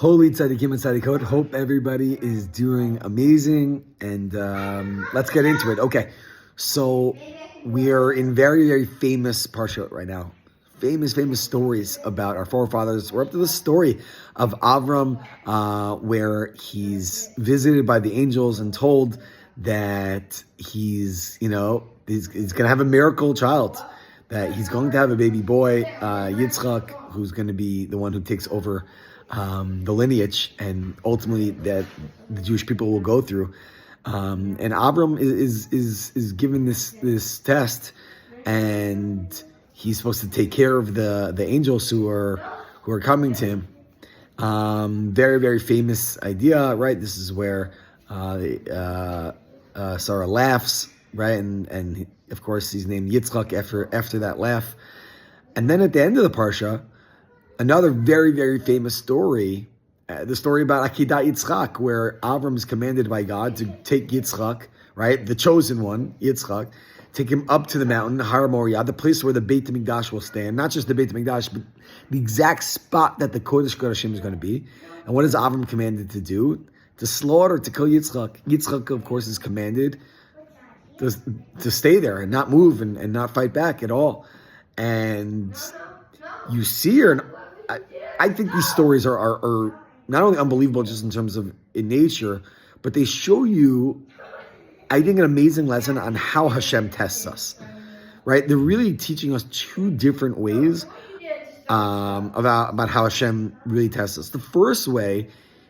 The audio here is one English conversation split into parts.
Holy tzaddikim and tzaddikot. Hope everybody is doing amazing, and let's get into it. Okay, so we are in very, very famous parsha right now. Famous stories about our forefathers. We're up to the story of Avram, where he's visited by the angels and told that he's going to have a miracle child, that he's going to have a baby boy, Yitzchak, who's going to be the one who takes over the lineage, and ultimately that the Jewish people will go through. And Avram is given this test, and he's supposed to take care of the angels who are coming to him. Very, very famous idea, right? This is where Sarah laughs, right? And of course he's named Yitzchak after that laugh. And then at the end of the parsha, another very, very famous story, the story about Akedat Yitzchak, where Avram is commanded by God to take Yitzchak, right, the chosen one, Yitzchak, take him up to the mountain, Har Moriah, the place where the Beit HaMikdash will stand. Not just the Beit HaMikdash, but the exact spot that the Kodesh Kodashim is going to be. And what is Avram commanded to do? To slaughter, to kill Yitzchak. Yitzchak, of course, is commanded to stay there and not move and not fight back at all. And you see here, and I think these stories are not only unbelievable just in terms of in nature, but they show you, I think, an amazing lesson on how Hashem tests us, right? They're really teaching us two different ways about how Hashem really tests us. The first way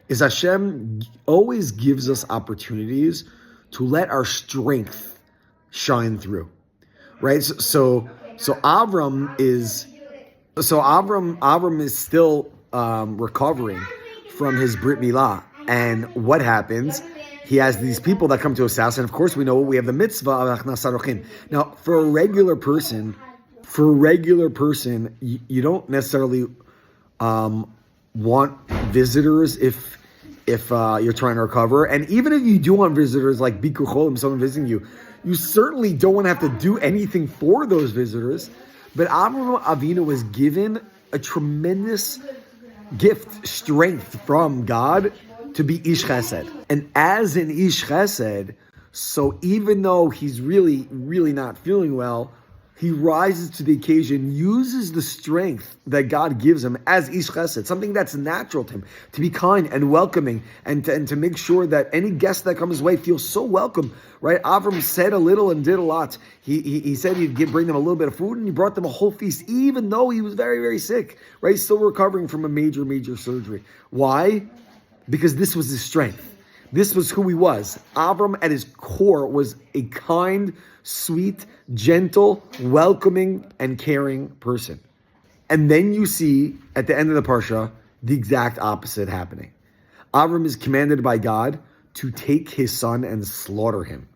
is Hashem always gives us opportunities to let our strength shine through, right? So Avram is still recovering from his Brit Milah, and what happens? He has these people that come to his house, and of course we know we have the mitzvah of Achnasat Orchim. Now, for a regular person, you don't necessarily want visitors if you're trying to recover, and even if you do want visitors like Bikur Cholim, someone visiting you, you certainly don't want to have to do anything for those visitors. But Avraham Avinu was given a tremendous gift, strength from God to be Ish Chesed. And as an Ish Chesed, so even though he's really, really not feeling well, he rises to the occasion, uses the strength that God gives him as Ish Chesed, something that's natural to him, to be kind and welcoming, and to make sure that any guest that comes his way feels so welcome, right? Avram said a little and did a lot. He said he'd bring them a little bit of food, and he brought them a whole feast, even though he was very, very sick, right? Still recovering from a major, major surgery. Why? Because this was his strength. This was who he was. Avram, at his core, was a kind, sweet, gentle, welcoming, and caring person. And then you see, at the end of the parsha, the exact opposite happening. Avram is commanded by God to take his son and slaughter him.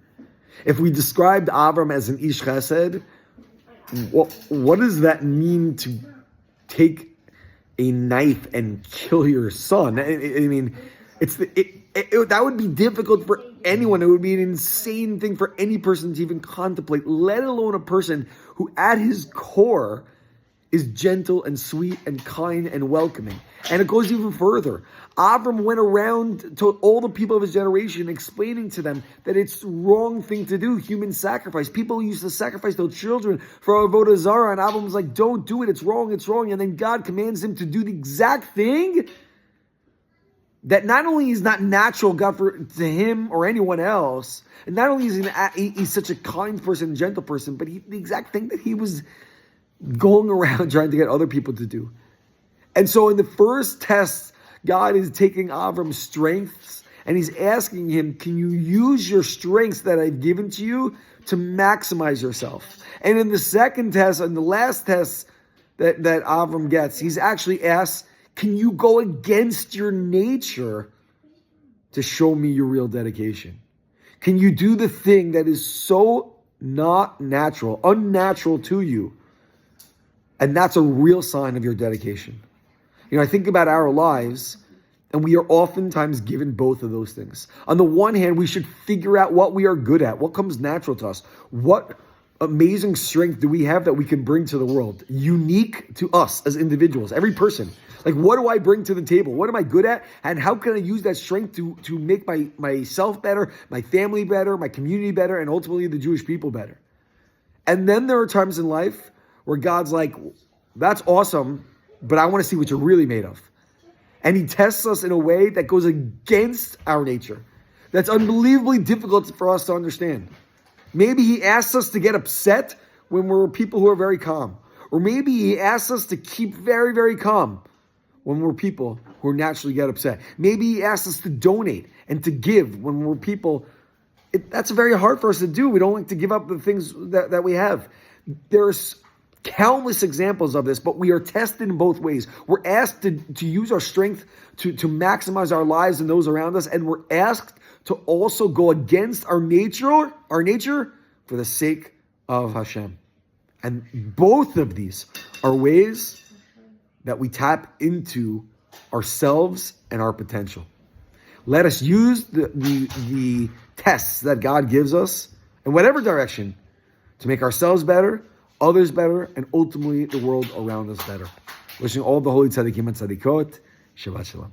If we described Avram as an Ish Chesed, what does that mean to take a knife and kill your son? I mean, that would be difficult for anyone. It would be an insane thing for any person to even contemplate, let alone a person who at his core is gentle and sweet and kind and welcoming. And it goes even further. Avram went around to all the people of his generation explaining to them that it's the wrong thing to do, human sacrifice. People used to sacrifice their children for Avodah Zarah, and Avram was like, don't do it, it's wrong. And then God commands him to do the exact thing that not only is not natural to him or anyone else, and not only is he's such a kind person, gentle person, but the exact thing that he was going around trying to get other people to do. And so in the first test, God is taking Avram's strengths and he's asking him, can you use your strengths that I've given to you to maximize yourself? And in the second test, and the last test that Avram gets, he's actually asked, can you go against your nature to show me your real dedication? Can you do the thing that is so not natural, unnatural to you? And that's a real sign of your dedication. I think about our lives, and we are oftentimes given both of those things. On the one hand, we should figure out what we are good at, what comes natural to us, what amazing strength do we have that we can bring to the world, unique to us as individuals, every person? Like, what do I bring to the table? What am I good at? And how can I use that strength to make myself better, my family better, my community better, and ultimately the Jewish people better? And then there are times in life where God's like, that's awesome, but I want to see what you're really made of. And he tests us in a way that goes against our nature. That's unbelievably difficult for us to understand. Maybe he asks us to get upset when we're people who are very calm. Or maybe he asks us to keep very, very calm when we're people who naturally get upset. Maybe he asks us to donate and to give when we're people. That's very hard for us to do. We don't like to give up the things that we have. There's countless examples of this, but we are tested in both ways. We're asked to use our strength to maximize our lives and those around us, and we're asked to also go against our nature for the sake of Hashem. And both of these are ways that we tap into ourselves and our potential. Let us use the tests that God gives us in whatever direction to make ourselves better, others better, and ultimately the world around us better. Wishing all the holy tzaddikim and tzaddikot Shabbat Shalom.